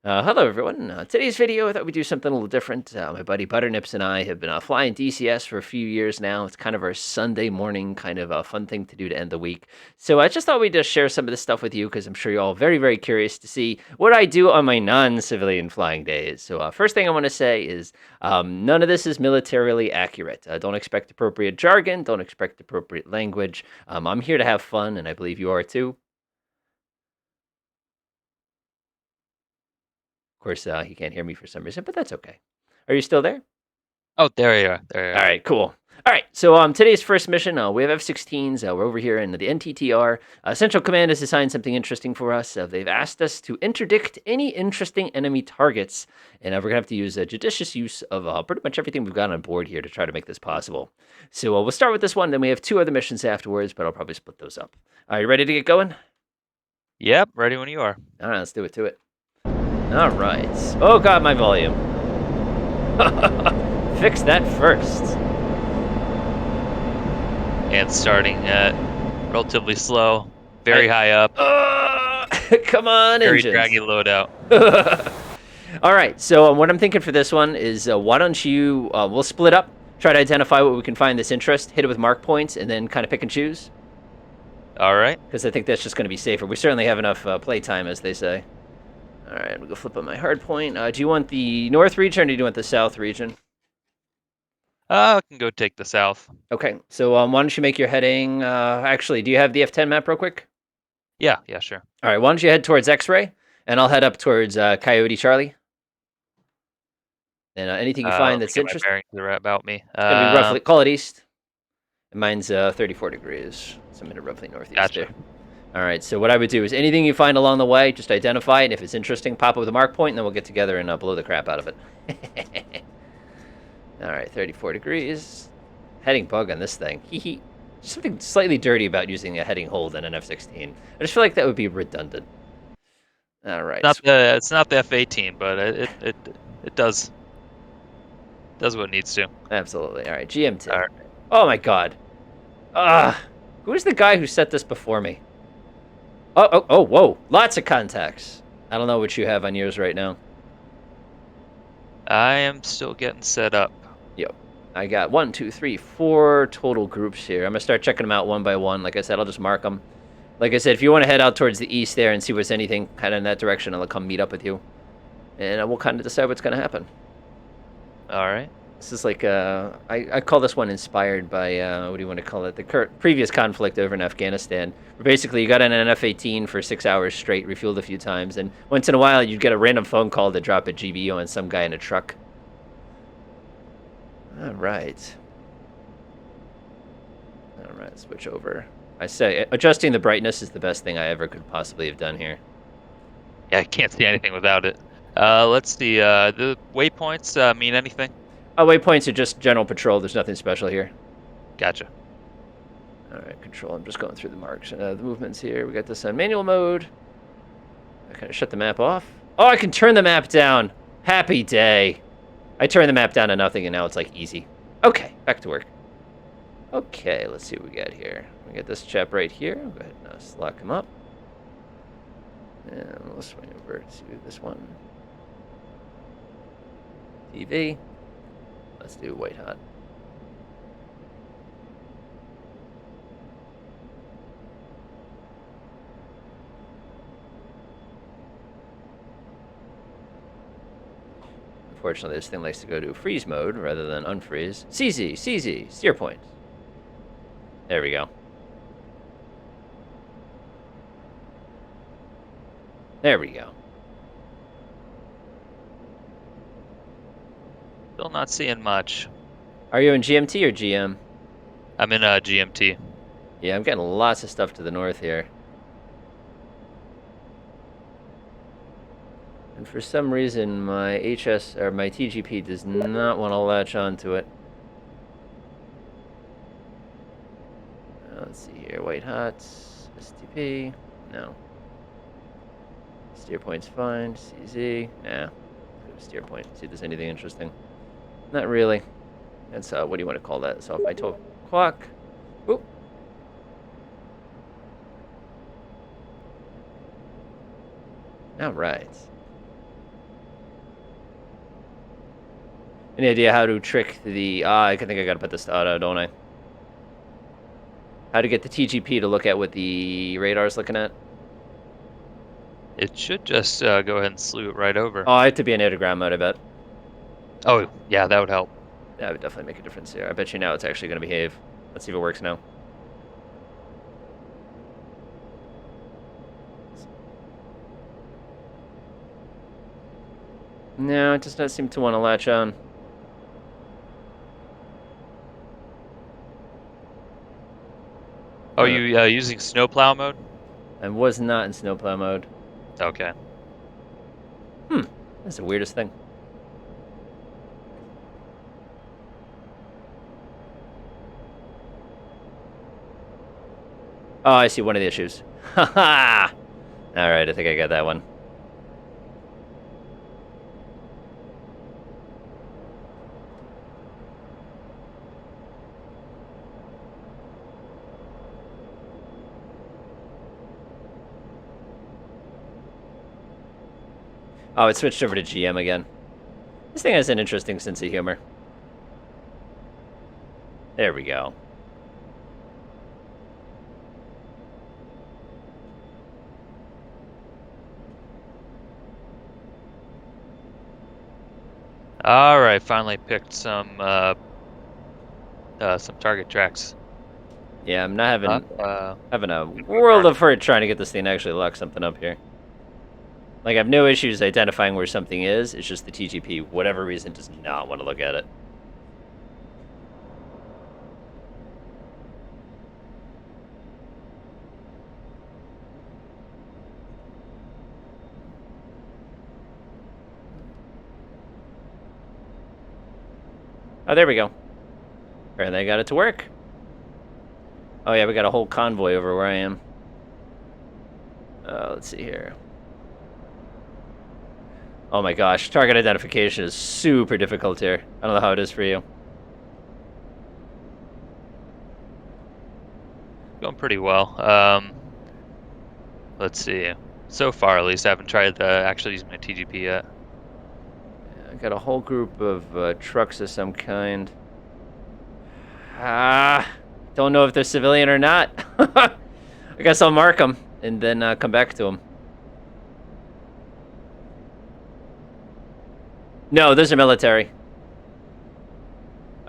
Hello, everyone. Today's video, I thought we'd do something a little different. My buddy Butternips and I have been flying DCS for a few years now. It's kind of our Sunday morning kind of a fun thing to do to end the week. So I just thought we'd just share some of this stuff with you because I'm sure you're all very, very curious to see what I do on my non-civilian flying days. So first thing I want to say is none of this is militarily accurate. Don't expect appropriate jargon. Don't expect appropriate language. I'm here to have fun, and I believe you are too. Of course, he can't hear me for some reason, but that's okay. Are you still there? Oh, there you are. There you All are. right, cool. All right, so today's first mission, we have F-16s. We're over here in the NTTR. Central Command has assigned something interesting for us. They've asked us to interdict any interesting enemy targets, and we're gonna have to use a judicious use of pretty much everything we've got on board here to try to make this possible. So we'll start with this one. Then we have two other missions afterwards, but I'll probably split those up. Are you ready to get going? Yep, ready when you are. All right, let's do it to it. All right. Oh God, my volume. Fix that first. And starting at relatively slow, very high up, Come on, very engines. draggy loadout. All right, so what I'm thinking for this one is why don't you, we'll split up, try to identify what we can find this interest, hit it with mark points, and then kind of pick and choose. All right. Because I think that's just going to be safer. We certainly have enough play time, as they say. All right, I'm going to go flip on my hard point. Do you want the north region or do you want the south region? I can go take the south. Okay, so why don't you make your heading, actually, do you have the F10 map real quick? Yeah, sure. All right, why don't you head towards X-Ray, and I'll head up towards Coyote Charlie. And anything you find Let me that's get my interesting, bearings are about me. it's going to be roughly, call it east. And mine's 34 degrees, so I'm in roughly northeast Gotcha. there. All right, so what I would do is anything you find along the way, just identify it. If it's interesting, pop it with a mark point, and then we'll get together and blow the crap out of it. All right, 34 degrees. Heading bug on this thing. Hee. Something slightly dirty about using a heading hold in an F-16. I just feel like that would be redundant. All right. It's not the F-18, but it does what it needs to. Absolutely. All right, GM2. All right. Oh my God. Who's the guy who set this before me? Oh, whoa. Lots of contacts. I don't know what you have on yours right now. I am still getting set up. Yep. I got 1, 2, 3, 4 total groups here. I'm going to start checking them out one by one. Like I said, I'll just mark them. Like I said, if you want to head out towards the east there and see what's anything kind of in that direction, I'll come meet up with you. And we'll kind of decide what's going to happen. All right. This is like, I call this one inspired by, what do you want to call it? The previous conflict over in Afghanistan. Where basically, you got in an F-18 for 6 hours straight, refueled a few times, and once in a while, you'd get a random phone call to drop a GBO on some guy in a truck. All right. All right, switch over. I say, adjusting the brightness is the best thing I ever could possibly have done here. Yeah, I can't see anything without it. Let's see. The waypoints mean anything? Waypoints are just general patrol. There's nothing special here. Gotcha. All right, control. I'm just going through the marks. The movements here. We got this on manual mode. I kind of shut the map off. Oh, I can turn the map down. Happy day. I turned the map down to nothing, and now it's like easy. Okay, back to work. Okay, let's see what we got here. We got this chap right here. Go ahead and lock him up. And we'll swing over to this one. TV. Let's do white hot. Unfortunately, this thing likes to go to freeze mode rather than unfreeze. CZ, steer point. There we go. There we go. Still not seeing much. Are you in GMT or GM? I'm in GMT. Yeah, I'm getting lots of stuff to the north here. And for some reason, my HS or my TGP does not want to latch onto it. Let's see here. White hot. STP. No. Steer point's fine. CZ. Nah. Steer point. See if there's anything interesting. Not really. That's what do you want to call that? So if I told clock. Oop. All right. Any idea how to trick the... I think I gotta put this to auto, don't I? How to get the TGP to look at what the radar's looking at? It should just go ahead and slew it right over. Oh, I have to be in aerogram mode, I bet. Oh, yeah, that would help. That would definitely make a difference here. I bet you now it's actually going to behave. Let's see if it works now. No, it does not seem to want to latch on. Oh, you using snowplow mode? I was not in snowplow mode. Okay. That's the weirdest thing. Oh, I see one of the issues. Haha! Alright, I think I got that one. Oh, it switched over to GM again. This thing has an interesting sense of humor. There we go. All right, finally picked some target tracks. Yeah, I'm not having a good world of target. hurt trying to get this thing to actually lock something up here. Like, I have no issues identifying where something is. It's just the TGP, whatever reason, does not want to look at it. Oh, there we go. And they got it to work. Oh, yeah, we got a whole convoy over where I am. Let's see here. Oh my gosh, target identification is super difficult here. I don't know how it is for you. Going pretty well. Let's see. So far, at least, I haven't tried actually using my TGP yet. Yeah, I got a whole group of trucks of some kind. Don't know if they're civilian or not. I guess I'll mark them and then come back to them. No, those are military.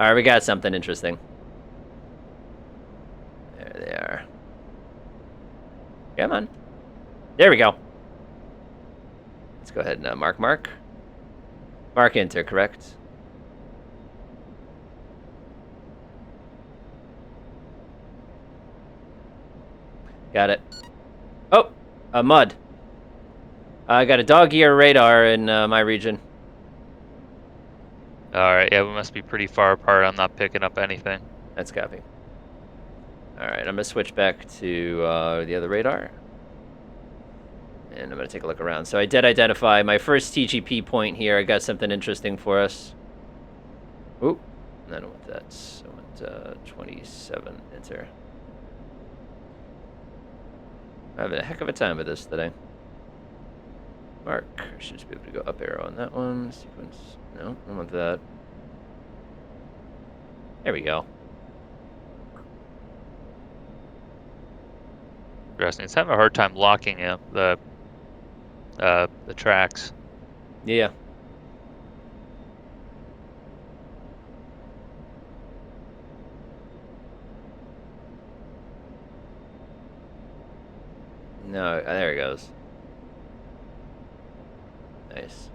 All right, we got something interesting. There they are. Come on. There we go. Let's go ahead and mark. Mark enter, correct? Got it. Oh, a mud. I got a dog ear radar in my region. All right, yeah, we must be pretty far apart. I'm not picking up anything. That's copy. All right, I'm gonna switch back to the other radar. And I'm gonna take a look around. So I did identify my first TGP point here. I got something interesting for us. Oop, I don't want that. I want 27, enter. I'm having a heck of a time with this today. Mark, I should just be able to go up arrow on that one. Sequence, no, I don't want that. There we go. Interesting. It's having a hard time locking the tracks. Yeah. No, there it goes. Nice.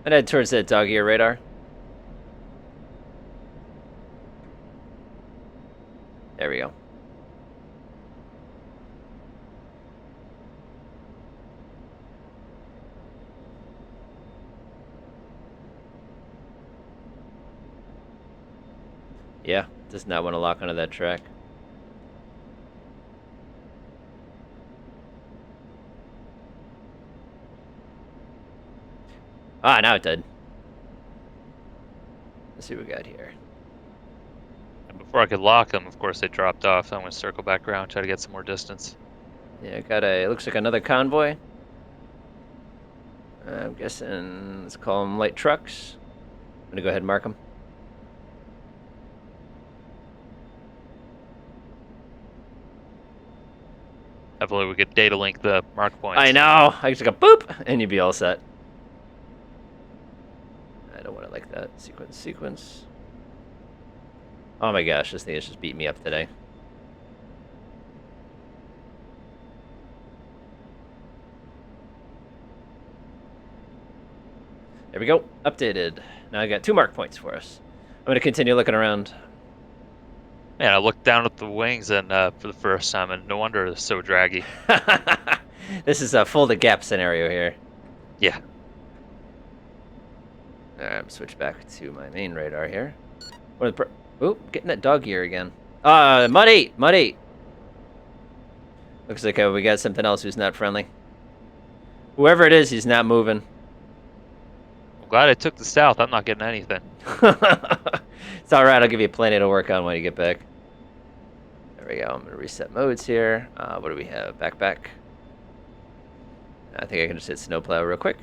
And head towards that dog ear radar. There we go. Yeah, does not want to lock onto that track. Ah, now it did. Let's see what we got here. And before I could lock them, of course, they dropped off. So I'm going to circle back around, try to get some more distance. Yeah, got a, it looks like another convoy. I'm guessing, let's call them light trucks. I'm gonna go ahead and mark them. Hopefully we could data link the mark points. I know. I just go boop, and you'd be all set. I don't want it like that. Sequence. Oh my gosh, this thing is just beating me up today. There we go. Updated. Now I got 2 mark points for us. I'm gonna continue looking around. Man, I looked down at the wings and for the first time, and no wonder it's so draggy. This is a folded gap scenario here. Yeah. Alright, I'm switch back to my main radar here. Oop, getting that dog ear again. Mud 8! Mud 8! Looks like we got something else who's not friendly. Whoever it is, he's not moving. I'm glad I took the south. I'm not getting anything. It's alright, I'll give you plenty to work on when you get back. There we go, I'm gonna reset modes here. What do we have? Backpack. I think I can just hit snowplow real quick.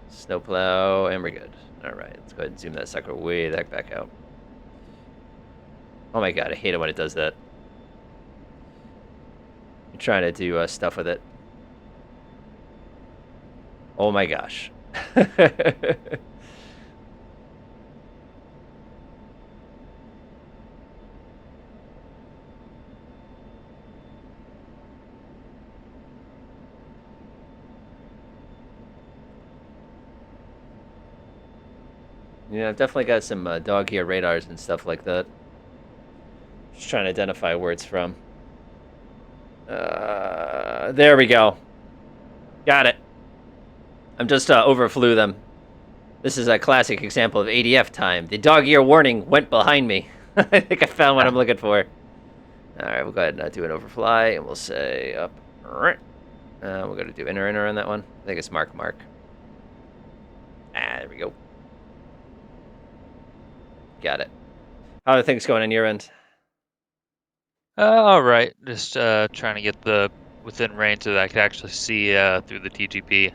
Snowplow, and we're good. Alright, let's go ahead and zoom that sucker way the heck back out. Oh my god, I hate it when it does that. I'm trying to do stuff with it. Oh my gosh. Yeah, I've definitely got some dog ear radars and stuff like that. Just trying to identify where it's from. There we go. Got it. I'm just overflew them. This is a classic example of ADF time. The dog ear warning went behind me. I think I found what I'm looking for. Alright, we'll go ahead and do an overfly, and we'll say up. We're going to do inner on that one. I think it's mark. There we go. Got it. How are things going on your end? All right, just trying to get within range so that I can actually see through the TGP.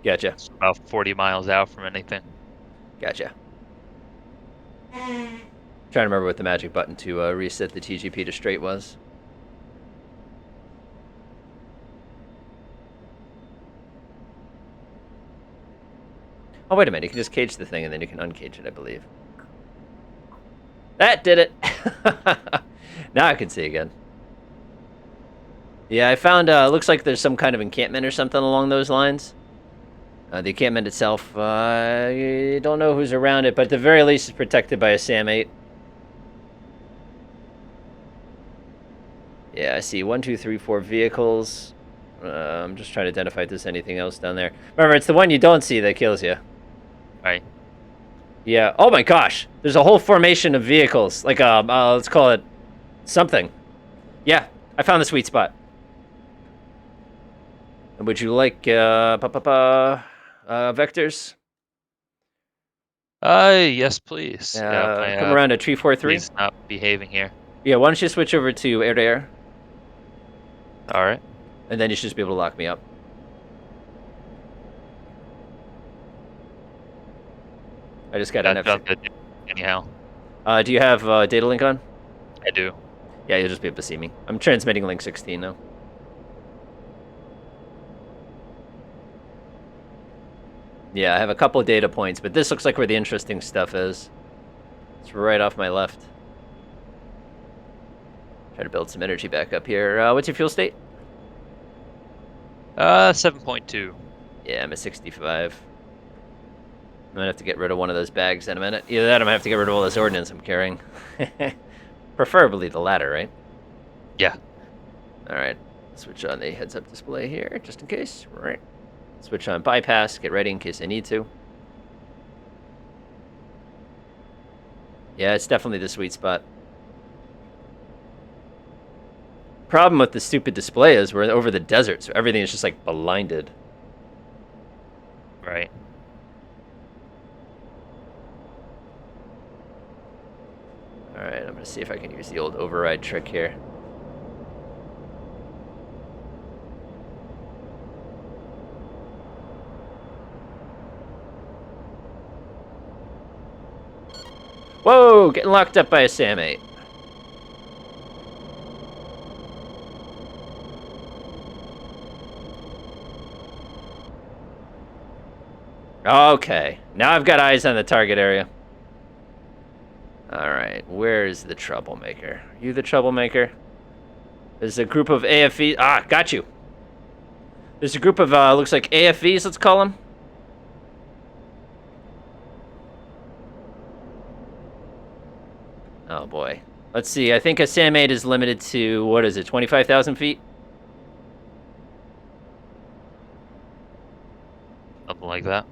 Gotcha. It's about 40 miles out from anything. Gotcha. Trying to remember what the magic button to reset the TGP to straight was. Oh, wait a minute. You can just cage the thing, and then you can uncage it, I believe. That did it! Now I can see again. Yeah, I found, looks like there's some kind of encampment or something along those lines. The encampment itself, you don't know who's around it, but at the very least it's protected by a SAM-8. Yeah, I see 1, 2, 3, 4 vehicles. I'm just trying to identify if there's anything else down there. Remember, it's the one you don't see that kills you. Right. Yeah. Oh my gosh. There's a whole formation of vehicles. Like, let's call it something. Yeah, I found the sweet spot. And would you like, vectors? Yes, please. Yeah, Come around to tree 4-3. He's not behaving here. Yeah, why don't you switch over to air-to-air? All right. And then you should just be able to lock me up. I just got an F-16. Anyhow. Do you have data link on? I do. Yeah, you'll just be able to see me. I'm transmitting link 16 now. Yeah, I have a couple of data points, but this looks like where the interesting stuff is. It's right off my left. Try to build some energy back up here. What's your fuel state? 7.2. Yeah, I'm at 65. I'm gonna have to get rid of one of those bags in a minute. Either that or I'm gonna have to get rid of all this ordnance I'm carrying. Preferably the latter, right? Yeah. Alright. Switch on the heads-up display here, just in case. Right. Switch on bypass, get ready in case I need to. Yeah, it's definitely the sweet spot. Problem with the stupid display is we're over the desert, so everything is just like blinded. Right. Alright, I'm gonna see if I can use the old override trick here. Whoa, getting locked up by a SAM-8. Okay, now I've got eyes on the target area. All right, where is the troublemaker? Are you the troublemaker? There's a group of AFVs. Ah, got you. There's a group of, looks like AFVs, let's call them. Oh, boy. Let's see, I think a SAM-8 is limited to, what is it, 25,000 feet? Something like that.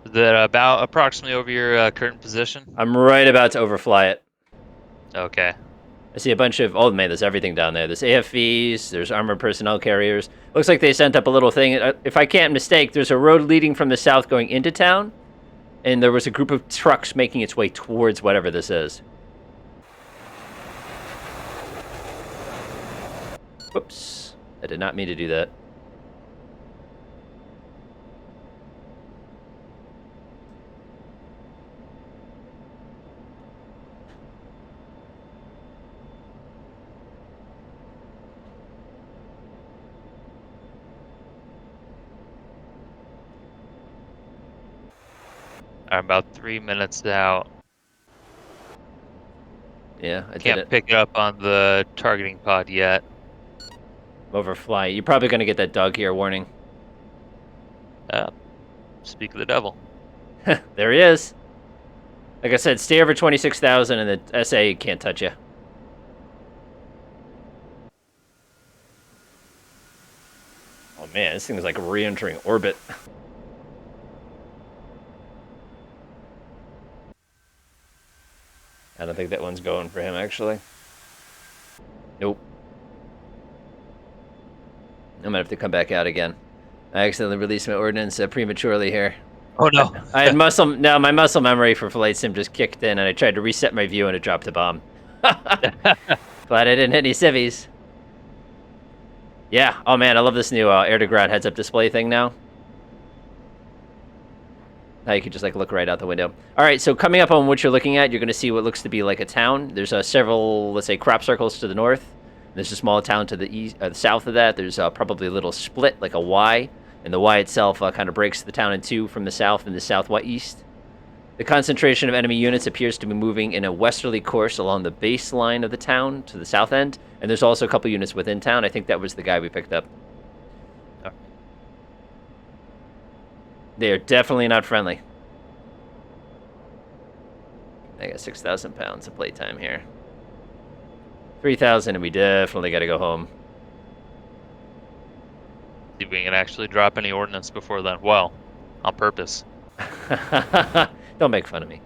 Is that about approximately over your current position? I'm right about to overfly it. Okay. I see a bunch of, oh man, there's everything down there. There's AFVs, there's armored personnel carriers. Looks like they sent up a little thing. If I can't mistake, there's a road leading from the south going into town, and there was a group of trucks making its way towards whatever this is. Whoops. I did not mean to do that. I'm about 3 minutes out. Yeah, I Can't didn't pick it up on the targeting pod yet. overfly. You're probably going to get that dog ear warning. Speak of the devil. There he is. Like I said, stay over 26,000 and the SA can't touch you. Oh man, this thing is like re-entering orbit. I don't think that one's going for him, actually. Nope. I'm gonna have to come back out again. I accidentally released my ordnance prematurely here. Oh no. I had my muscle memory for flight sim just kicked in, and I tried to reset my view and it dropped a bomb. Glad I didn't hit any civvies. Yeah, oh man, I love this new air-to-ground heads-up display thing now. Now you can just like look right out the window. All right, so coming up on what you're looking at, you're going to see what looks to be like a town. There's several, let's say, crop circles to the north. There's a small town to the east, south of that. There's probably a little split, like a Y, and the Y itself kind of breaks the town in two from the south and the southwest. The concentration of enemy units appears to be moving in a westerly course along the baseline of the town to the south end, and there's also a couple units within town. I think that was the guy we picked up. They are definitely not friendly. I got 6,000 pounds of playtime here. 3,000 and we definitely got to go home. See if we can actually drop any ordnance before then. Well, on purpose. Don't make fun of me.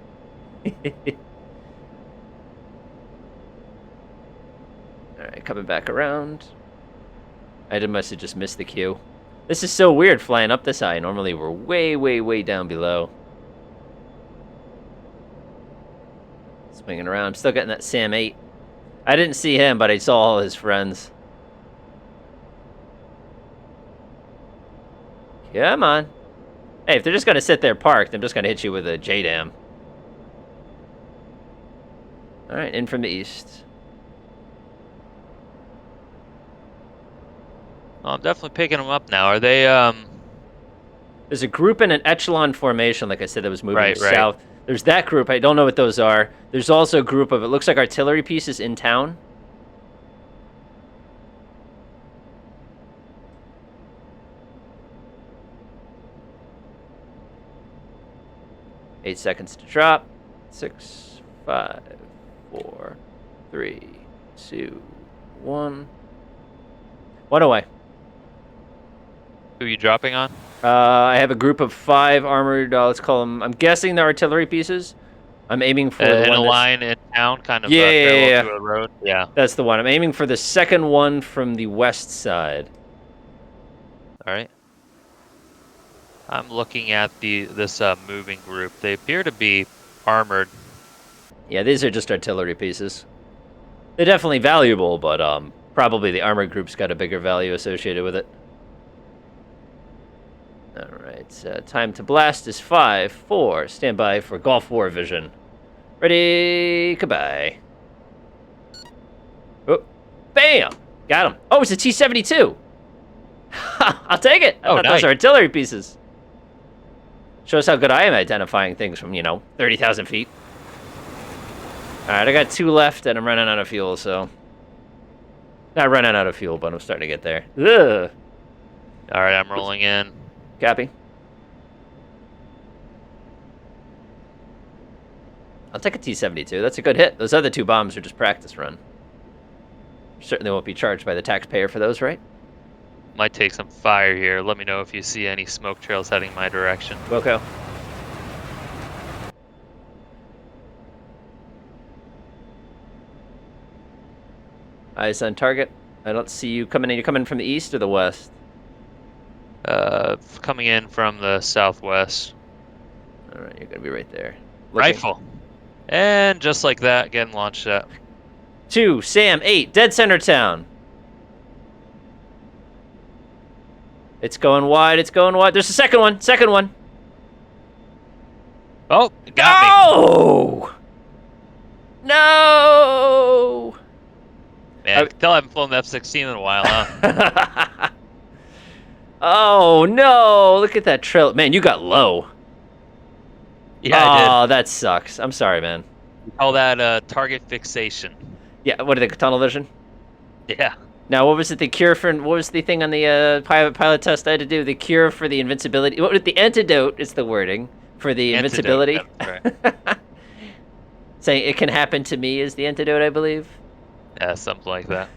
Alright, coming back around. I must have just missed the queue. This is so weird flying up this high. Normally we're way, way, way down below. Swinging around. I'm still getting that SAM-8. I didn't see him, but I saw all his friends. Come on. Hey, if they're just going to sit there parked, I'm just going to hit you with a JDAM. Alright, in from the east. Oh, I'm definitely picking them up now. Are they, There's a group in an echelon formation, like I said, that was moving south. Right. There's that group. I don't know what those are. There's also a group of, it looks like artillery pieces in town. Eight seconds to drop. 6, 5, 4, 3, 2, 1. One away. who are you dropping on? I have a group of 5 armored, let's call them, I'm guessing they're artillery pieces. I'm aiming for the In one a that's... line in town, kind of Yeah, parallel to a road? Yeah. That's the one. I'm aiming for the second one from the west side. All right. I'm looking at this moving group. They appear to be armored. Yeah, these are just artillery pieces. They're definitely valuable, but probably the armored group's got a bigger value associated with it. All right, time to blast is 5, 4. Stand by for Gulf War vision. Ready, goodbye. Oh, bam! Got him. Oh, it's a T-72. I'll take it. I Oh, thought those nice. are artillery pieces. Shows how good I am at identifying things from, 30,000 feet. All right, I got 2 left, and I'm running out of fuel, so... Not running out of fuel, but I'm starting to get there. Ugh. All right, I'm rolling in. Copy. I'll take a T-72. That's a good hit. Those other 2 bombs are just practice run. Certainly won't be charged by the taxpayer for those, right? Might take some fire here. Let me know if you see any smoke trails heading my direction. Wilco. Eyes on target. I don't see you coming in. You coming from the east or the west? Coming in from the southwest. All right, you're gonna be right there. Looking. Rifle. And just like that, getting launched at. 2, Sam, 8, dead center town. It's going wide, it's going wide. There's a second one, Oh, got me. No! No! Man, I can tell I haven't flown the F-16 in a while, huh? Oh, no! Look at that trail. Man, you got low. Yeah, I did. Oh, that sucks. I'm sorry, man. We call that target fixation. Yeah, what did the tunnel vision? Yeah. Now, what was it? The cure for what was the thing on the pilot test I had to do? The cure for the invincibility. What the antidote is the wording for the invincibility. Antidote, that's right. Saying it can happen to me is the antidote, I believe. Yeah, something like that.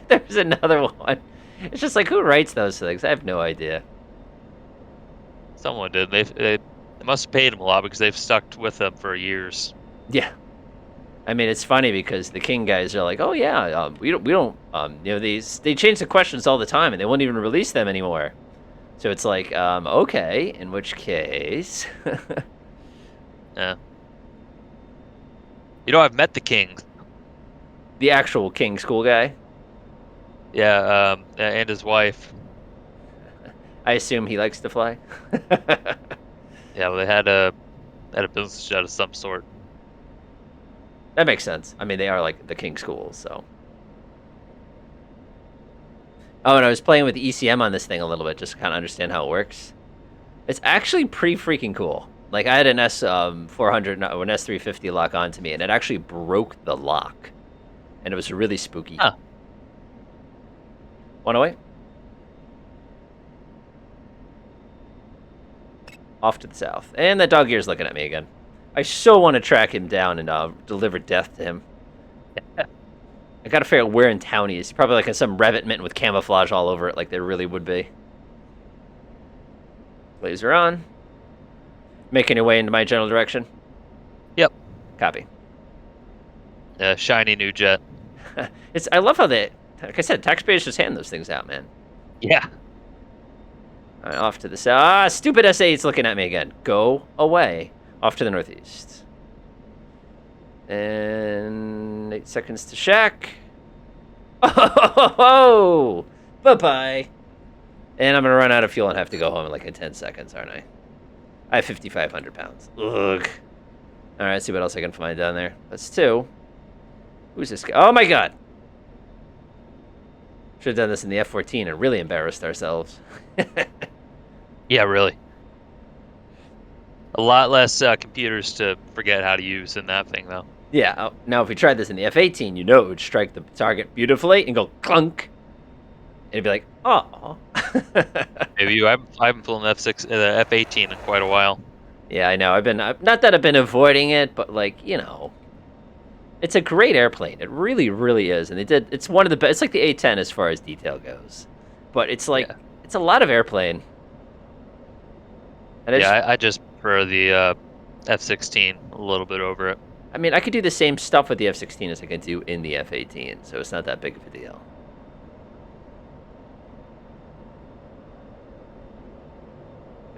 There's another one. It's just like, who writes those things? I have no idea. Someone did. They must have paid them a lot because they've stuck with them for years. Yeah. I mean, it's funny because the King guys are like, oh yeah, we don't, they change the questions all the time and they won't even release them anymore. So it's like, okay, in which case, Yeah. I've met the King. the actual King school guy. Yeah, and his wife. I assume he likes to fly. Yeah, well, they had a business jet of some sort. That makes sense. I mean, they are like the King schools, so. Oh, and I was playing with the ECM on this thing a little bit, just to kind of understand how it works. It's actually pretty freaking cool. Like, I had an S400 or an S350 lock onto me, and it actually broke the lock. And it was really spooky. Huh. One away. Off to the south. And that dog ear's looking at me again. I so want to track him down and deliver death to him. I gotta figure out where in town he is. Probably like in some revetment with camouflage all over it, like there really would be. Laser on. Making your way into my general direction. Yep. Copy. Shiny new jet. I love how they, like I said, taxpayers just hand those things out, man. Yeah. All right, off to the south. Ah, stupid SA8's looking at me again. Go away. Off to the northeast. And 8 seconds to shack. Oh, bye-bye. And I'm going to run out of fuel and have to go home in like in 10 seconds, aren't I? I have 5,500 pounds. Ugh. All right, let's see what else I can find down there. That's 2. Who's this guy? Oh, my God. Should have done this in the F-14 and really embarrassed ourselves. Yeah, really. A lot less computers to forget how to use in that thing, though. Yeah, now if we tried this in the F-18, it would strike the target beautifully and go clunk. And it'd be like, oh. Maybe I haven't flown the F-18 in quite a while. Yeah, I know. Not that I've been avoiding it, but like, it's a great airplane. It really, really is. And it's one of the best. It's like the A-10 as far as detail goes. But it's like, It's a lot of airplane. And I just prefer the F-16 a little bit over it. I mean, I could do the same stuff with the F-16 as I can do in the F-18, so it's not that big of a deal.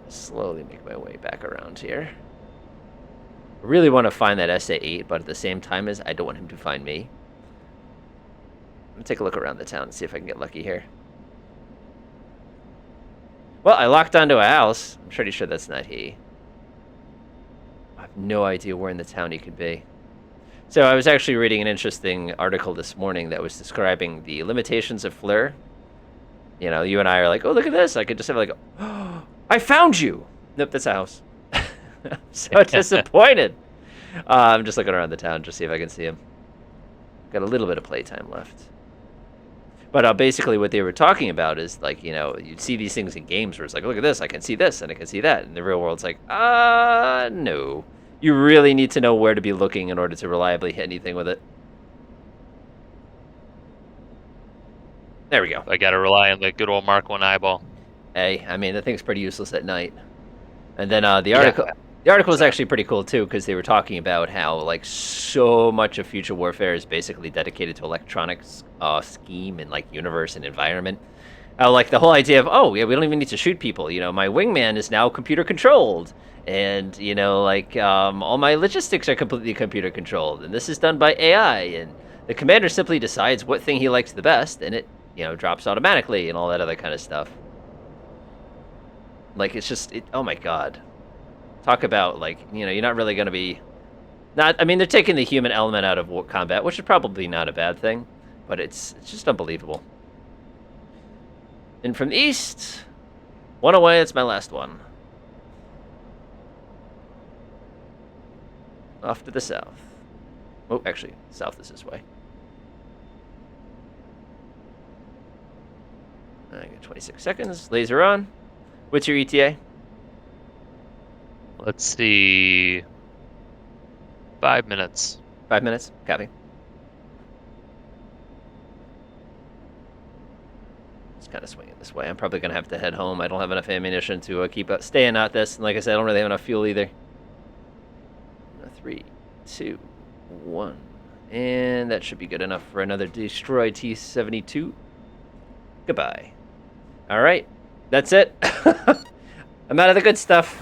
Slowly make my way back around here. I really want to find that SA-8, but at the same time as I don't want him to find me. I'm going to take a look around the town and see if I can get lucky here. Well, I locked onto a house. I'm pretty sure that's not he. I have no idea where in the town he could be. So I was actually reading an interesting article this morning that was describing the limitations of FLIR. You know, you and I are like, oh, look at this. I could just have like, oh, I found you. Nope, that's a house. So disappointed. I'm just looking around the town just to see if I can see him. Got a little bit of playtime left. But basically what they were talking about is like, you know, you'd see these things in games where it's like, look at this, I can see this, and I can see that. In the real world, it's like, no. You really need to know where to be looking in order to reliably hit anything with it. There we go. I gotta rely on the good old Mark 1 eyeball. Hey, I mean, the thing's pretty useless at night. And then the Yeah, article is so. actually pretty cool too, because they were talking about how like so much of future warfare is basically dedicated to electronics, scheme, and like universe and environment. Like the whole idea of, oh yeah, we don't even need to shoot people. You know, my wingman is now computer controlled, and you know, like all my logistics are completely computer controlled, and this is done by AI, and the commander simply decides what thing he likes the best, and it drops automatically, and all that other kind of stuff. Like it's just, oh my god, talk about like you're not really gonna be, not. I mean, they're taking the human element out of combat, which is probably not a bad thing, but it's just unbelievable. And from the east, one away, that's my last one. Off to the south. Oh, actually, south is this way. I got 26 seconds. Laser on. What's your ETA? Let's see. 5 minutes. 5 minutes. Copy. Just kind of swinging this way. I'm probably going to have to head home. I don't have enough ammunition to keep staying at this. And like I said, I don't really have enough fuel either. 3, 2, 1. And that should be good enough for another destroyed T-72. Goodbye. All right. That's it. I'm out of the good stuff.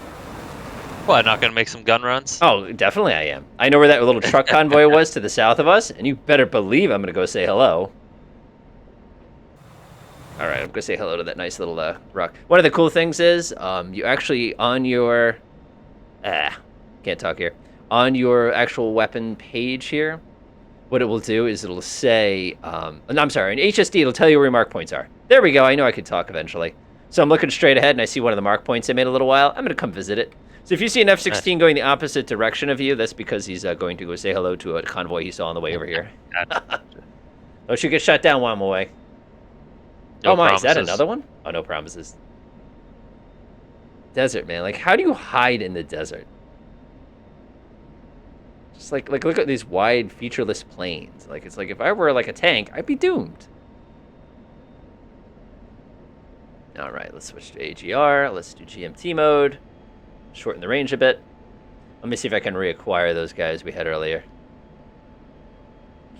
What, not gonna make some gun runs? Oh, definitely I am. I know where that little truck convoy was to the south of us, and you better believe I'm going to go say hello. All right, I'm going to say hello to that nice little rock. One of the cool things is you actually, on your... can't talk here. On your actual weapon page here, what it will do is it'll say... I'm sorry, in HSD, it'll tell you where your mark points are. There we go. I know I could talk eventually. So I'm looking straight ahead, and I see one of the mark points I made a little while. I'm going to come visit it. So if you see an F-16 going the opposite direction of you, that's because he's going to go say hello to a convoy he saw on the way over here. Don't you get shot down while I'm away. No oh my, promises. Is that another one? Oh, no promises. Desert, man. Like, how do you hide in the desert? Just like look at these wide, featureless plains. Like, it's like if I were like a tank, I'd be doomed. All right, let's switch to AGR. Let's do GMT mode. Shorten the range a bit. Let me see if I can reacquire those guys we had earlier.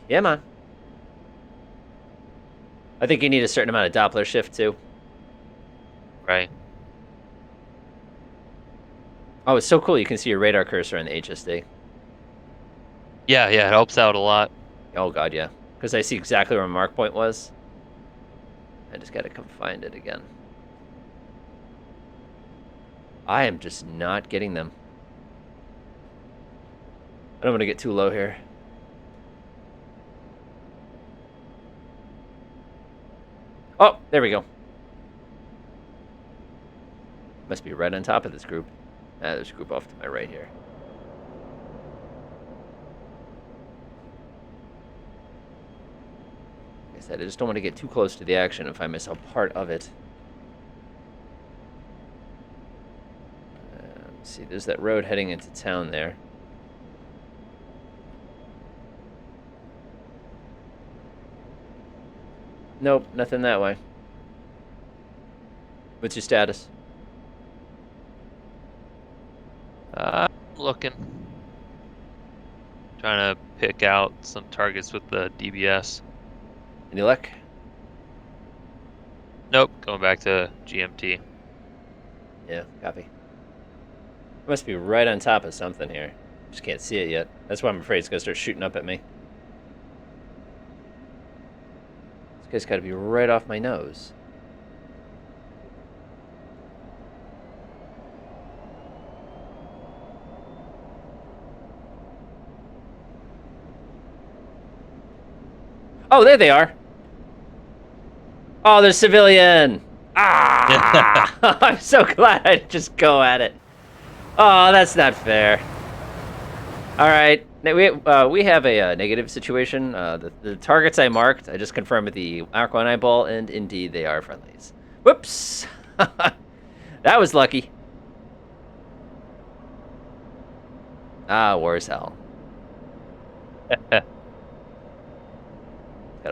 Yeah, man. I think you need a certain amount of Doppler shift, too. Right. Oh, it's so cool. You can see your radar cursor in the HSD. Yeah, it helps out a lot. Oh, God, yeah. Because I see exactly where my mark point was. I just got to come find it again. I am just not getting them. I don't want to get too low here. Oh, there we go. Must be right on top of this group. There's a group off to my right here. Like I said, I just don't want to get too close to the action and find myself part of it. Let's see, there's that road heading into town there. Nope, nothing that way. What's your status? Looking. Trying to pick out some targets with the DBS. Any luck? Nope, going back to GMT. Yeah, copy. I must be right on top of something here. Just can't see it yet. That's why I'm afraid it's going to start shooting up at me. This guy's got to be right off my nose. Oh, there they are. Oh, there's civilian. Ah! I'm so glad I just go at it. Oh, that's not fair. All right, now we have a negative situation. The targets I marked, I just confirmed with the Mark 1 eyeball, and indeed they are friendlies. Whoops! That was lucky. Ah, war is hell. Gotta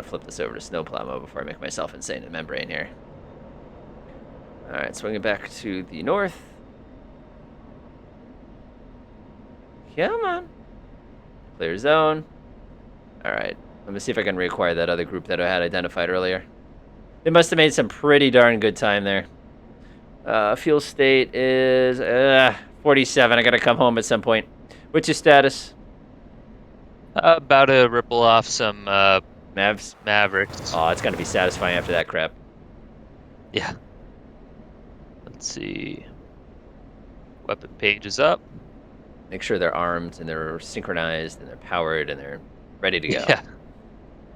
flip this over to snowplow mode before I make myself insane in membrane here. All right, swinging back to the north. Come on. Clear zone. All right, let me see if I can reacquire that other group that I had identified earlier. They must have made some pretty darn good time there. Fuel state is 47. I gotta come home at some point. What's your status? About to ripple off some Mavs? Mavericks. Oh, it's gonna be satisfying after that crap. Yeah. Let's see. Weapon page is up. Make sure they're armed and they're synchronized and they're powered and they're ready to go. Yeah.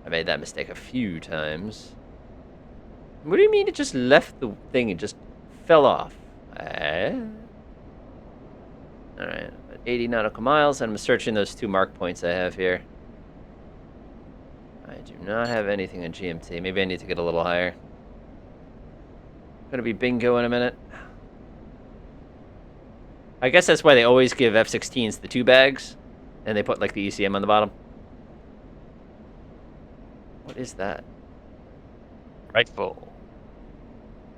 I made that mistake a few times. What do you mean it just left the thing and just fell off? Alright, 80 nautical miles, and I'm searching those 2 mark points I have here. I do not have anything on GMT. Maybe I need to get a little higher. Gonna be bingo in a minute. I guess that's why they always give F-16s the 2 bags, and they put like the ECM on the bottom. What is that? Rifle.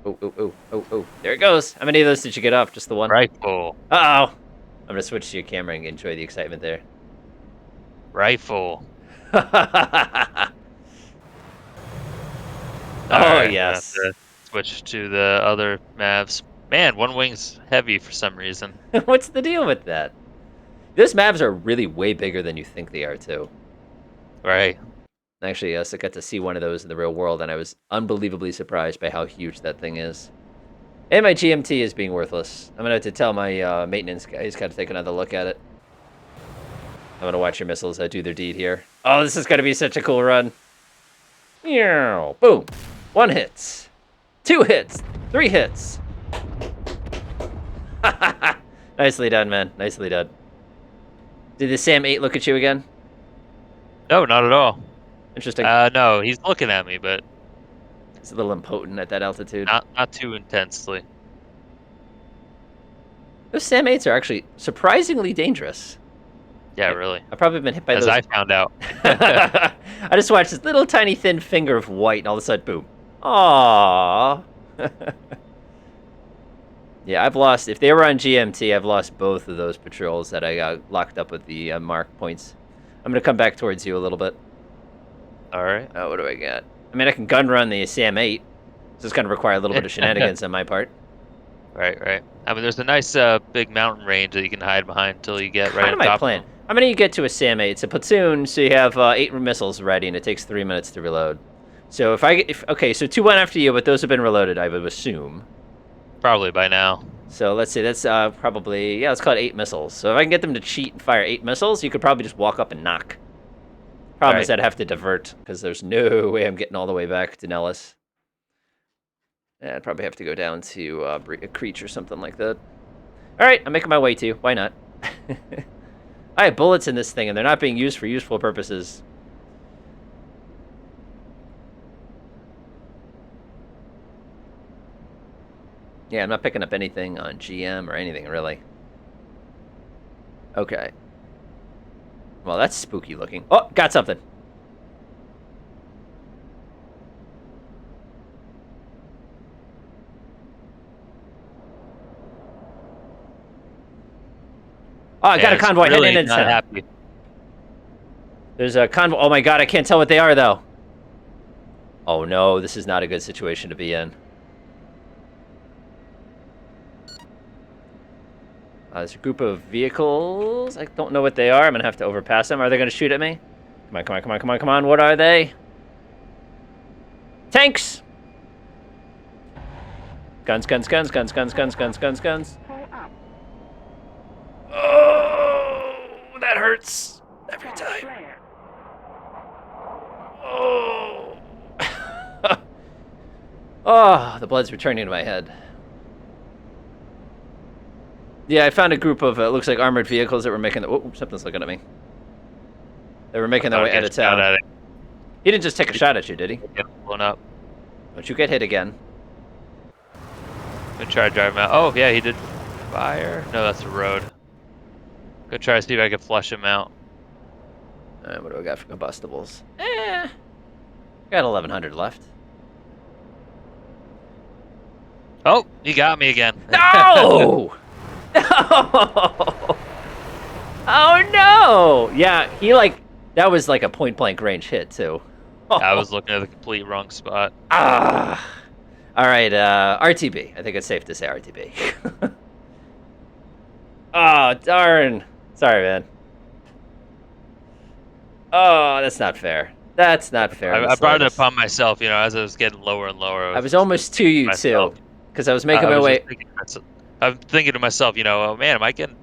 Oh. There it goes. How many of those did you get off? Just the one? Rifle. Uh-oh. I'm gonna switch to your camera and enjoy the excitement there. Rifle. Oh, Alright, yes. I'm gonna have to switch to the other Mavs. Man, one wing's heavy for some reason. What's the deal with that? Those Mavs are really way bigger than you think they are, too. Right. Actually, yes, I got to see one of those in the real world, and I was unbelievably surprised by how huge that thing is. And my GMT is being worthless. I'm gonna have to tell my maintenance guy he's got to take another look at it. I'm gonna watch your missiles do their deed here. Oh, this is gonna be such a cool run. Meow. Boom. 1 hit. 2 hits. 3 hits. Nicely done, man. Nicely done. Did the Sam 8 look at you again? No, not at all. Interesting. No, he's looking at me, but It's a little impotent at that altitude. not too intensely. Those Sam 8s are actually surprisingly dangerous. Yeah, really. I've probably been hit by As those. I found out. I just watched this little tiny thin finger of white, and all of a sudden, boom. Aww. Yeah, I've lost. If they were on GMT, I've lost both of those patrols that I got locked up with the mark points. I'm gonna come back towards you a little bit. All right. Oh, what do I got? I mean, I can gun run the Sam 8. So it's gonna require a little bit of shenanigans on my part. Right. I mean, there's a nice big mountain range that you can hide behind until you get right Kind on of my top plan. of them. How many you get to a Sam 8? It's a platoon, so you have 8 missiles ready, and it takes 3 minutes to reload. So okay, so 2 went after you, but those have been reloaded, I would assume. Probably by now. So let's see, that's probably, yeah, let's call it 8 missiles. So if I can get them to cheat and fire 8 missiles, you could probably just walk up and knock. Problem is I'd have to divert, because there's no way I'm getting all the way back to Nellis. Yeah, I'd probably have to go down to a Creech or something like that. Alright, I'm making my way to you. Why not? I have bullets in this thing, and they're not being used for useful purposes. Yeah, I'm not picking up anything on GM or anything, really. Okay. Well, that's spooky looking. Oh, got something. Oh, I got a convoy really heading in. Not happy. There's a convoy. Oh my god, I can't tell what they are, though. Oh no, this is not a good situation to be in. There's a group of vehicles. I don't know what they are. I'm gonna have to overpass them. Are they gonna shoot at me? Come on. What are they? Tanks! Guns. Oh, that hurts every time. Oh. Oh, the blood's returning to my head. Yeah, I found a group of, looks like armored vehicles that were making the... Oh, something's looking at me. They were making their About to way out get of shot town. at it. He didn't just take a shot at you, did he? Get blown up. Don't you get hit again. I'm gonna try to drive him out. Oh, yeah, he did fire. No, that's the road. Go try to see if I can flush him out. Alright, what do I got for combustibles? Got 1,100 left. Oh, he got me again. No! No! Oh, no! Yeah, he, like, that was like a point-blank range hit, too. I was looking at the complete wrong spot. Ah! Alright, RTB. I think it's safe to say RTB. Oh, darn. Sorry, man. Oh, that's not fair. That's not fair. I brought it upon myself, you know, as I was getting lower and lower. I was almost to you, too. Because I was making my way... I'm thinking to myself, you know, oh, man, am I getting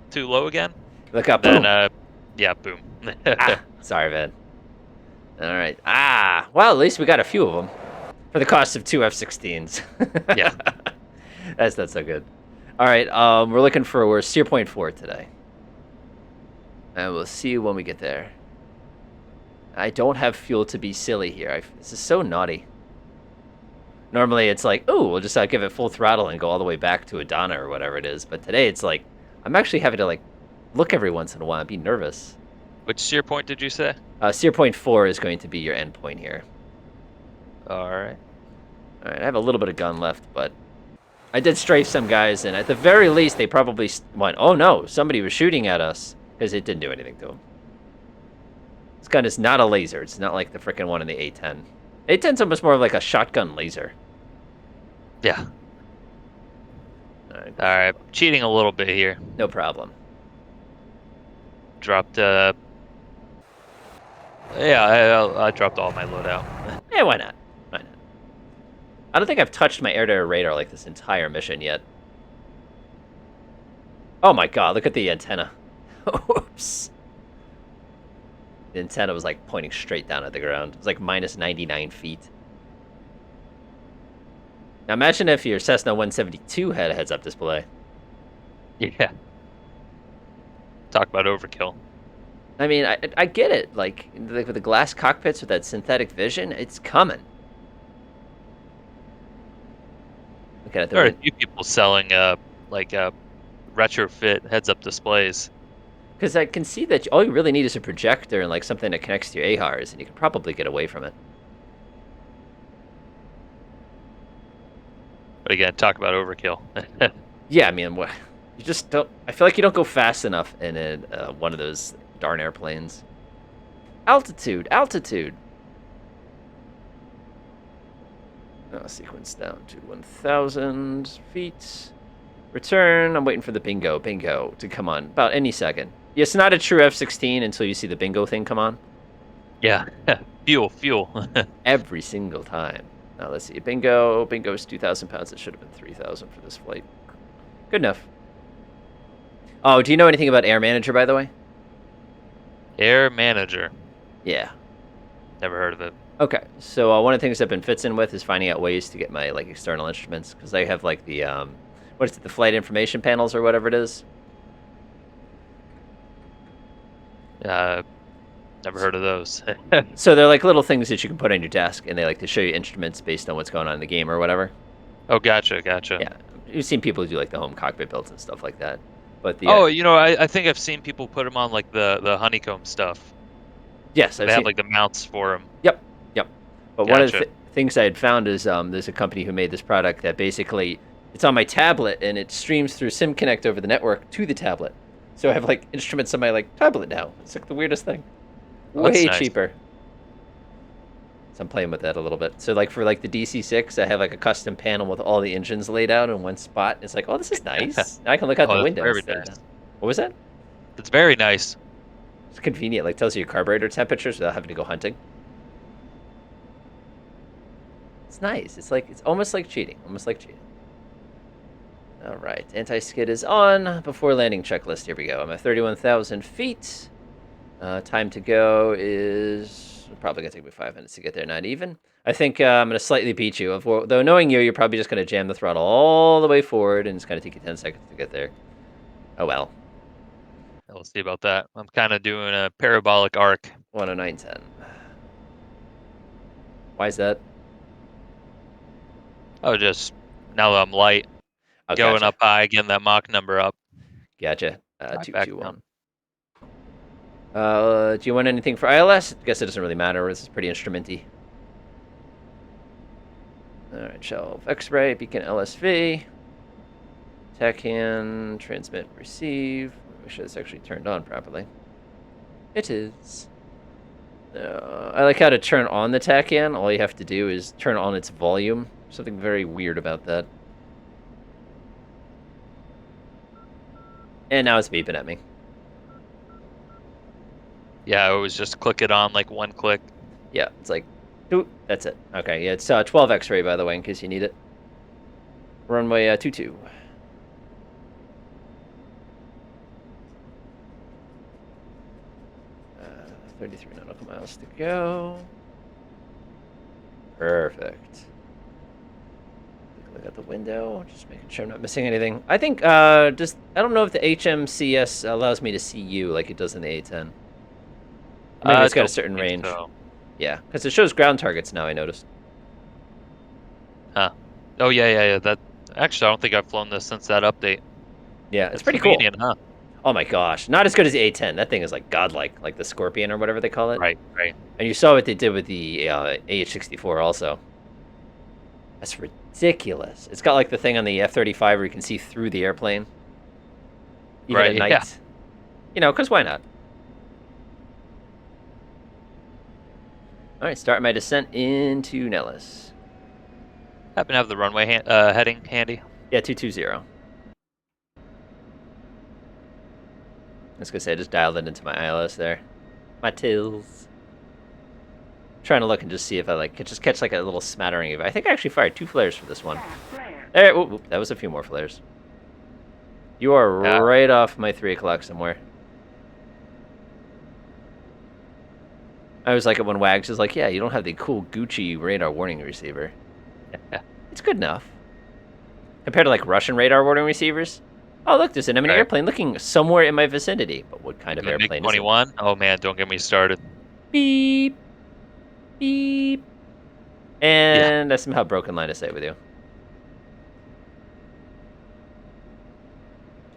too low again? Look up, then, boom. yeah, boom. Sorry, man. All right. Well, at least we got a few of them for the cost of 2 F-16s. Yeah. That's not so good. All right, we're looking for Sear Point 4 today. And we'll see you when we get there. I don't have fuel to be silly here. This is so naughty. Normally it's like, oh, we'll just give it full throttle and go all the way back to Adana or whatever it is. But today it's like, I'm actually having to like look every once in a while and be nervous. Which sear point did you say? Sear Point 4 is going to be your end point here. All right. All right, I have a little bit of gun left, but I did strafe some guys, and at the very least, they probably went, oh no, somebody was shooting at us, because it didn't do anything to them. This gun is not a laser. It's not like the frickin' one in the A-10. A-10's almost more of like a shotgun laser. Yeah. All right. All right. Cheating a little bit here. No problem. Dropped, yeah, I dropped all my loadout. Yeah, why not? Why not? I don't think I've touched my air-to-air radar like this entire mission yet. Oh my god, look at the antenna. Oops. The antenna was like pointing straight down at the ground. It was like minus 99 feet. Now imagine if your Cessna 172 had a heads-up display. Yeah. Talk about overkill. I mean, I get it. Like, with the glass cockpits with that synthetic vision, it's coming. Look at it. There are a few people selling, retrofit heads-up displays. Because I can see that all you really need is a projector and like something that connects to your AHARs, and you can probably get away from it. But again, talk about overkill. Yeah, I mean, you just don't... I feel like you don't go fast enough in one of those darn airplanes. Altitude, altitude. Sequence down to 1,000 feet. Return. I'm waiting for the bingo to come on about any second. Yeah, it's not a true F-16 until you see the bingo thing come on. Yeah. Fuel. Every single time. Now let's see. Bingo is 2,000 pounds. It should have been 3,000 for this flight. Good enough. Oh, do you know anything about Air Manager, by the way? Air Manager. Yeah. Never heard of it. Okay, so one of the things I've been fitzing with is finding out ways to get my like external instruments, because I have like the what is it, the flight information panels or whatever it is. Never heard of those. So they're like little things that you can put on your desk, and they like to show you instruments based on what's going on in the game or whatever. Oh, gotcha. Yeah, you've seen people do like the home cockpit builds and stuff like that. But the you know, I think I've seen people put them on like the honeycomb stuff. Yes, they have like the mounts for them. Yep. But Gotcha. one of the things I had found is there's a company who made this product that basically it's on my tablet and it streams through SimConnect over the network to the tablet. So I have like instruments on my like tablet now. It's like the weirdest thing. Way nice. cheaper. So I'm playing with that a little bit. So like for like the DC-6, I have like a custom panel with all the engines laid out in one spot. It's like, oh, this is nice. Now I can look out the window. Very nice. What was that? It's very nice. It's convenient. Like tells you your carburetor temperatures without having to go hunting. It's nice. It's like, it's almost like cheating. All right, anti-skid is on. Before landing checklist, here we go. I'm at 31,000 feet. Time to go is It's probably going to take me 5 minutes to get there, not even. I think I'm going to slightly beat you. Though knowing you, you're probably just going to jam the throttle all the way forward, and it's going to take you 10 seconds to get there. Oh, well. We'll see about that. I'm kind of doing a parabolic arc. 109.10. Why is that? Oh, just now that I'm light, Oh, going gotcha. up high, getting that Mach number up. Gotcha. Right back 221. down. Do you want anything for ILS? I guess it doesn't really matter. This is pretty instrumenty. Alright, shelf X-ray, beacon LSV. TACAN, transmit, receive. Make sure it's actually turned on properly. It is. I like how to turn on the TACAN. All you have to do is turn on its volume. Something very weird about that. And now it's beeping at me. Yeah, I always just click it on like one click. Yeah, it's like, ooh, that's it. Okay, yeah, it's 12 X-ray, by the way, in case you need it. Runway 22. 33 nautical miles to go. Perfect. Look at the window, just making sure I'm not missing anything. I think, I don't know if the HMCS allows me to see you like it does in the A10. Maybe it's got a certain range. So. Yeah, because it shows ground targets now, I noticed. Huh. Oh, yeah. That actually, I don't think I've flown this since that update. Yeah, it's pretty cool. Convenient, huh? Oh my gosh, not as good as the A10. That thing is like godlike, like the Scorpion or whatever they call it. Right. And you saw what they did with the AH-64 also. That's ridiculous. It's got like the thing on the F-35 where you can see through the airplane. Even at night. Yeah. You know, because why not? All right, start my descent into Nellis. Happen to have the runway heading handy. Yeah, 220. I was gonna say I just dialed it into my ILS there. My tills. Trying to look and just see if I could just catch like a little smattering of it. I think I actually fired 2 flares for this one. There, that was a few more flares. You are right off my 3 o'clock somewhere. I was like it when Wags is like, yeah, you don't have the cool Gucci radar warning receiver. Yeah. It's good enough. Compared to like Russian radar warning receivers. Oh, look, there's an enemy airplane looking somewhere in my vicinity. But what kind of airplane is it? MiG-21? Oh man, don't get me started. Beep. Beep. And I somehow broken line of sight with you.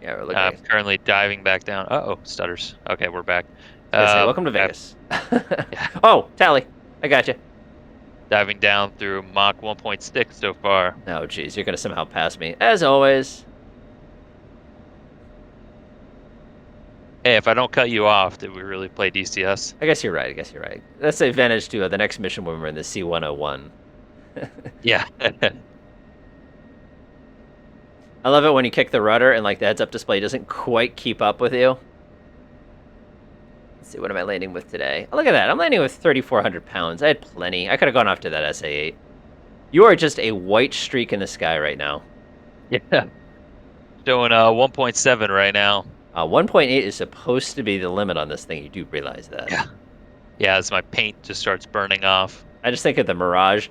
Yeah, we're looking. I'm currently diving back down. Uh-oh, stutters. Okay, we're back. Say, welcome to Vegas. Oh, tally. I got you. Diving down through Mach 1.6 so far. Oh, geez, you're going to somehow pass me. As always. Hey, if I don't cut you off, did we really play DCS? I guess you're right. That's the advantage to the next mission when we're in the C-101. Yeah. I love it when you kick the rudder and like the heads-up display doesn't quite keep up with you. Let's see, what am I landing with today? Oh, look at that. I'm landing with 3,400 pounds. I had plenty. I could have gone off to that SA-8. You are just a white streak in the sky right now. Yeah. Showing 1.7 right now. 1.8 is supposed to be the limit on this thing. You do realize that. Yeah. Yeah, as my paint just starts burning off. I just think of the Mirage.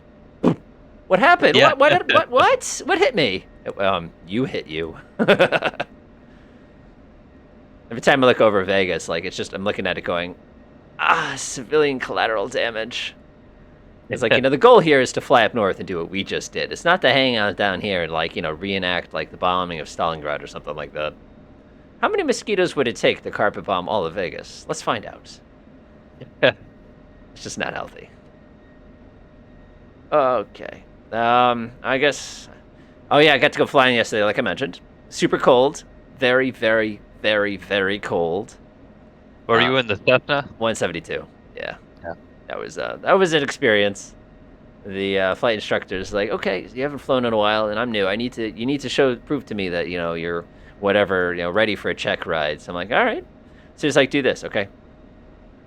What happened? Yeah. What hit me? You hit you. Every time I look over Vegas, like I'm looking at it going, civilian collateral damage. It's like, the goal here is to fly up north and do what we just did. It's not to hang out down here and reenact like the bombing of Stalingrad or something like that. How many mosquitoes would it take to carpet bomb all of Vegas? Let's find out. It's just not healthy. Okay. I guess. Oh yeah, I got to go flying yesterday, like I mentioned. Super cold. Very, very, very, very cold. Were you in the Cessna? 172. Yeah. That was an experience. The flight instructor's like, okay, you haven't flown in a while, and I'm new. You need to prove to me that you're whatever, ready for a check ride. So I'm like, all right. So he's like, do this, okay?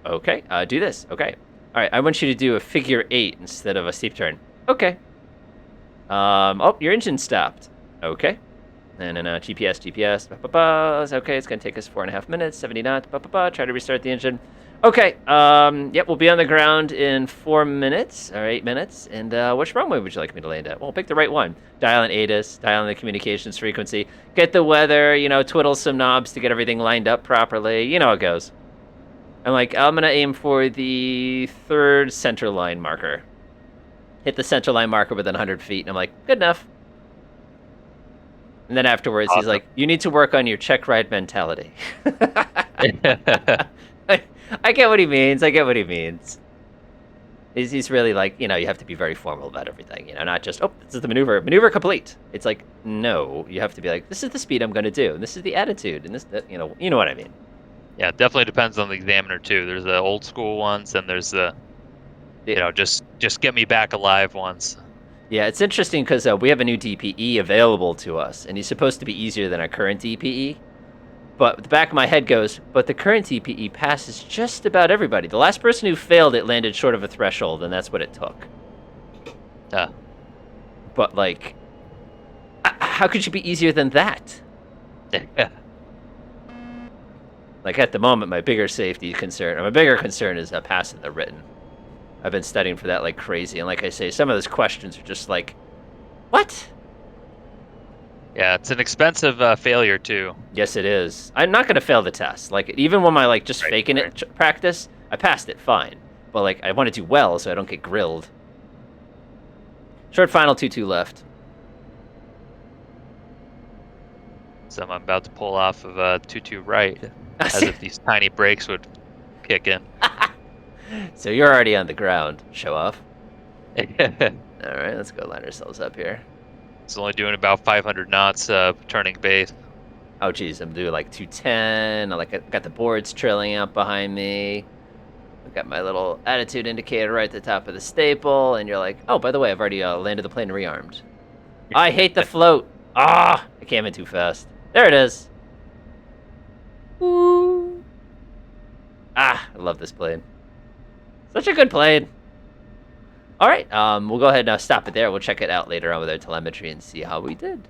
Okay. Do this, okay. All right. I want you to do a figure 8 instead of a steep turn. Okay. Oh, your engine stopped. Okay. And then GPS. Okay, it's gonna take us 4.5 minutes. 70 knots. Try to restart the engine. Okay. Yep, we'll be on the ground in 4 minutes or 8 minutes. And which runway would you like me to land at? Well, pick the right one. Dial in ATIS, dial in the communications frequency, get the weather, twiddle some knobs to get everything lined up properly. You know how it goes. I'm gonna aim for the third center line marker. Hit the center line marker within 100 feet, and I'm like, good enough. And then afterwards, he's Awesome. like, you need to work on your check ride mentality. I get what he means. I get what he means. He's really like, you have to be very formal about everything, not just, oh, this is the maneuver complete. It's like, no, you have to be like, this is the speed I'm going to do, and this is the attitude, and you know what I mean. Yeah, it definitely depends on the examiner too. There's the old school ones, and there's the, just get me back alive ones. Yeah, it's interesting because we have a new DPE available to us, and he's supposed to be easier than our current DPE. But the back of my head goes, but the current DPE passes just about everybody. The last person who failed it landed short of a threshold, and that's what it took. But, like, how could you be easier than that? Like, at the moment, my bigger concern is passing the written. I've been studying for that like crazy, and like I say, some of those questions are just like, what? Yeah, it's an expensive failure too. Yes, it is. I'm not gonna fail the test. Like, even when my just faking it practice, I passed it fine. But like, I want to do well so I don't get grilled. Short final 2-2 left. So I'm about to pull off of 2-2 right, as if these tiny brakes would kick in. So you're already on the ground. Show off. All right, let's go line ourselves up here. It's only doing about 500 knots turning base. Oh, geez, I'm doing like 210. I got the boards trailing out behind me. I've got my little attitude indicator right at the top of the staple, and you're like, oh, by the way, I've already landed the plane rearmed. I hate the float. Ah, I came in too fast. There it is. Woo. Ah, I love this plane. Such a good plane. All right, we'll go ahead and stop it there. We'll check it out later on with our telemetry and see how we did.